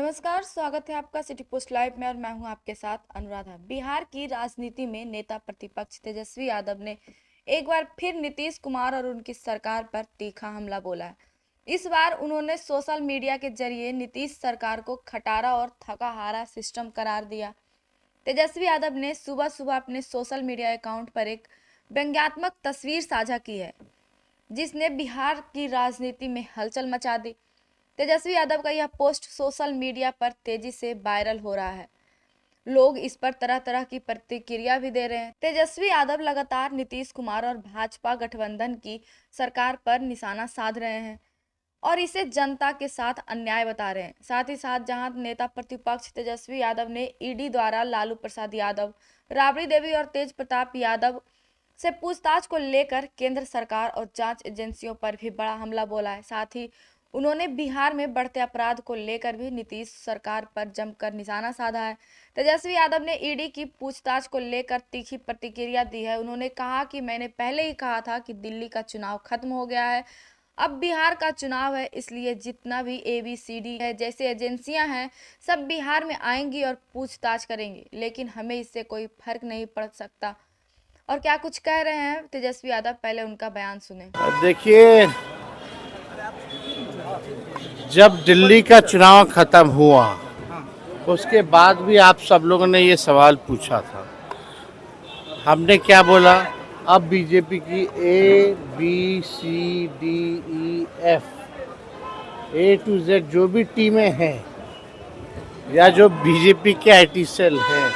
नमस्कार, स्वागत है आपका सिटी पोस्ट लाइव में और मैं हूं आपके साथ अनुराधा। बिहार की राजनीति में नेता प्रतिपक्ष तेजस्वी यादव ने एक बार फिर नीतीश कुमार और उनकी सरकार पर तीखा हमला बोला है। इस बार उन्होंने सोशल मीडिया के जरिए नीतीश सरकार को खटारा और थका हारा सिस्टम करार दिया। तेजस्वी यादव ने सुबह सुबह अपने सोशल मीडिया अकाउंट पर एक व्यंग्यात्मक तस्वीर साझा की है, जिसने बिहार की राजनीति में हलचल मचा दी। तेजस्वी यादव का यह पोस्ट सोशल मीडिया पर तेजी से वायरल हो रहा है। लोग इस पर तरह तरह की प्रतिक्रिया भी दे रहे हैं। तेजस्वी यादव लगातार नीतीश कुमार और भाजपा गठबंधन की सरकार पर निशाना साध रहे हैं और इसे जनता के साथ अन्याय बता रहे हैं। साथ ही साथ जहां नेता प्रतिपक्ष तेजस्वी यादव ने ईडी द्वारा लालू प्रसाद यादव, राबड़ी देवी और तेज प्रताप यादव से पूछताछ को लेकर केंद्र सरकार और जांच एजेंसियों पर भी बड़ा हमला बोला है। साथ ही उन्होंने बिहार में बढ़ते अपराध को लेकर भी नीतीश सरकार पर जमकर निशाना साधा है। तेजस्वी यादव ने ईडी की पूछताछ को लेकर तीखी प्रतिक्रिया दी है। उन्होंने कहा कि मैंने पहले ही कहा था कि दिल्ली का चुनाव खत्म हो गया है, अब बिहार का चुनाव है, इसलिए जितना भी ABCD है जैसे एजेंसियां हैं सब बिहार में आएंगी और पूछताछ करेंगी, लेकिन हमें इससे कोई फर्क नहीं पड़ सकता। और क्या कुछ कह रहे हैं तेजस्वी यादव, पहले उनका बयान सुने। देखिए, जब दिल्ली का चुनाव खत्म हुआ उसके बाद भी आप सब लोगों ने ये सवाल पूछा था। हमने क्या बोला? अब बीजेपी की A to Z जो भी टीमें हैं या जो बीजेपी के IT सेल हैं,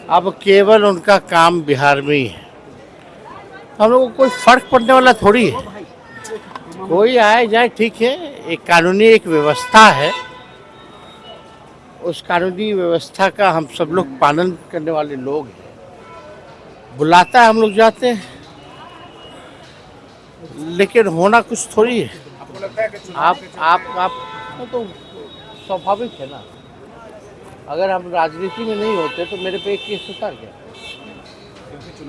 अब केवल उनका काम बिहार में ही है। हम लोगों को कोई फर्क पड़ने वाला थोड़ी है। कोई आए जाए ठीक है, एक कानूनी एक व्यवस्था है, उस कानूनी व्यवस्था का हम सब लोग पालन करने वाले लोग हैं। बुलाता है हम लोग जाते हैं, लेकिन होना कुछ थोड़ी है। आप वो तो स्वाभाविक है ना। अगर हम राजनीति में नहीं होते तो मेरे पे एक केस होता क्या?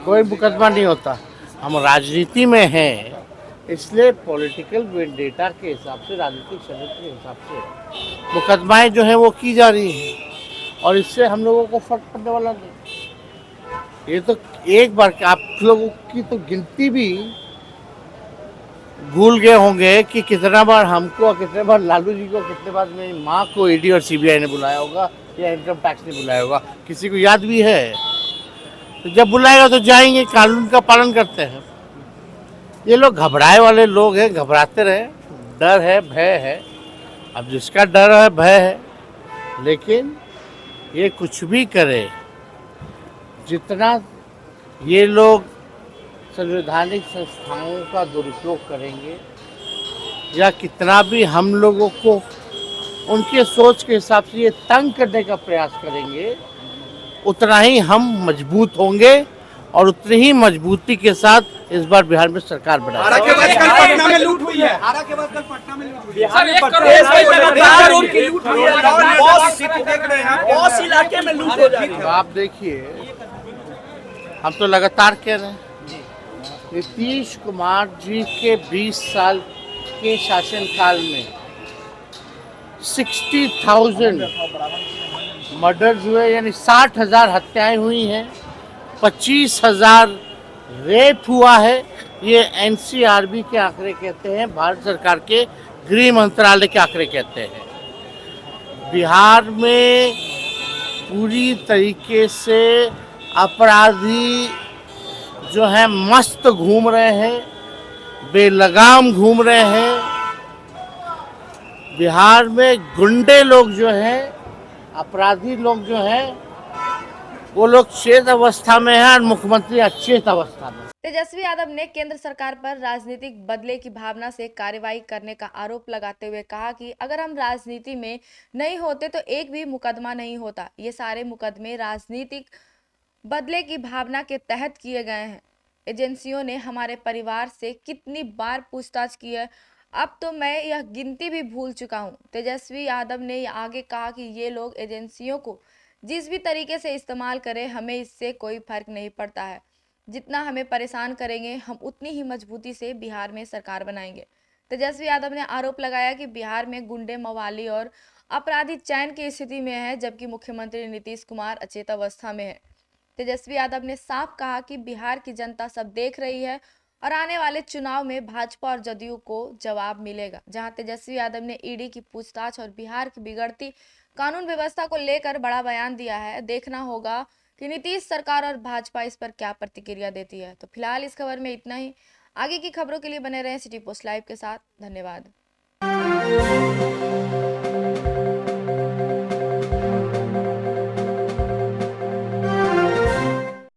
कोई मुकदमा नहीं होता। हम राजनीति में हैं, इसलिए पॉलिटिकल वेंडेटा के हिसाब से, राजनीतिक षड्यंत्र के हिसाब से मुकदमाएं जो है वो की जा रही हैं और इससे हम लोगों को फर्क पड़ने वाला नहीं। ये तो एक बार आप लोगों की तो गिनती भी भूल गए होंगे कि कितना बार हमको, कितने बार लालू जी को, कितने बार मेरी माँ को ईडी और CBI ने बुलाया होगा या इनकम टैक्स ने बुलाया होगा। किसी को याद भी है? तो जब बुलाएगा तो जाएंगे, कानून का पालन करते हैं। ये लोग घबराए वाले लोग हैं, घबराते रहे। डर है, भय है। अब जिसका डर है, भय है, लेकिन ये कुछ भी करे, जितना ये लोग संवैधानिक संस्थाओं का दुरुपयोग करेंगे या कितना भी हम लोगों को उनके सोच के हिसाब से ये तंग करने का प्रयास करेंगे, उतना ही हम मजबूत होंगे और उतनी ही मजबूती के साथ इस बार बिहार में सरकार बनाएंगे। आरा के बाद कल पटना में लूट हुई है। आरा के बाद कल पटना में लूट हुई है। बिहार में 1 करोड़ की लूट हुई है। बहुत इलाके में लूट हो जा रही है। आप देखिए, हम तो लगातार कह रहे हैं, नीतीश कुमार जी के 20 साल के शासनकाल में 60,000 मर्डर्स हुए, यानी 60,000 हत्याएं हुई हैं, 25,000 रेप हुआ है। ये NCRB के आंकड़े कहते हैं, भारत सरकार के गृह मंत्रालय के आंकड़े कहते हैं। बिहार में पूरी तरीके से अपराधी जो हैं मस्त घूम रहे हैं, बेलगाम घूम रहे हैं। बिहार में गुंडे लोग जो हैं, अपराधी लोग जो हैं, वो लोग चेत अवस्था में हैं और मुख्यमंत्री अचेत अवस्था में। तेजस्वी यादव ने केंद्र सरकार पर राजनीतिक बदले की भावना से कार्रवाई करने का आरोप लगाते हुए कहा कि अगर हम राजनीति में नहीं होते तो एक भी मुकदमा नहीं होता। ये सारे मुकदमे राजनीतिक बदले की भावना के तहत किए गए हैं। एजेंसियों ने हमारे परिवार से कितनी बार पूछताछ की है, अब तो मैं यह गिनती भी भूल चुका हूं। तेजस्वी यादव ने आगे कहा कि ये लोग एजेंसियों को जिस भी तरीके से इस्तेमाल करें, हमें इससे कोई फर्क नहीं पड़ता है। जितना हमें परेशान करेंगे, हम उतनी ही मजबूती से बिहार में सरकार बनाएंगे। तेजस्वी यादव ने आरोप लगाया कि बिहार में गुंडे, मवाली और अपराधी चैन की स्थिति में है, जबकि मुख्यमंत्री नीतीश कुमार अचेत अवस्था में है। तेजस्वी यादव ने साफ कहा कि बिहार की जनता सब देख रही है और आने वाले चुनाव में भाजपा और जदयू को जवाब मिलेगा। जहां तेजस्वी यादव ने ईडी की पूछताछ और बिहार की बिगड़ती कानून व्यवस्था को लेकर बड़ा बयान दिया है। देखना होगा कि नीतीश सरकार और भाजपा इस पर क्या प्रतिक्रिया देती है। तो फिलहाल इस खबर में इतना ही। आगे की खबरों के लिए बने रहें सिटी पोस्ट लाइव के साथ। धन्यवाद।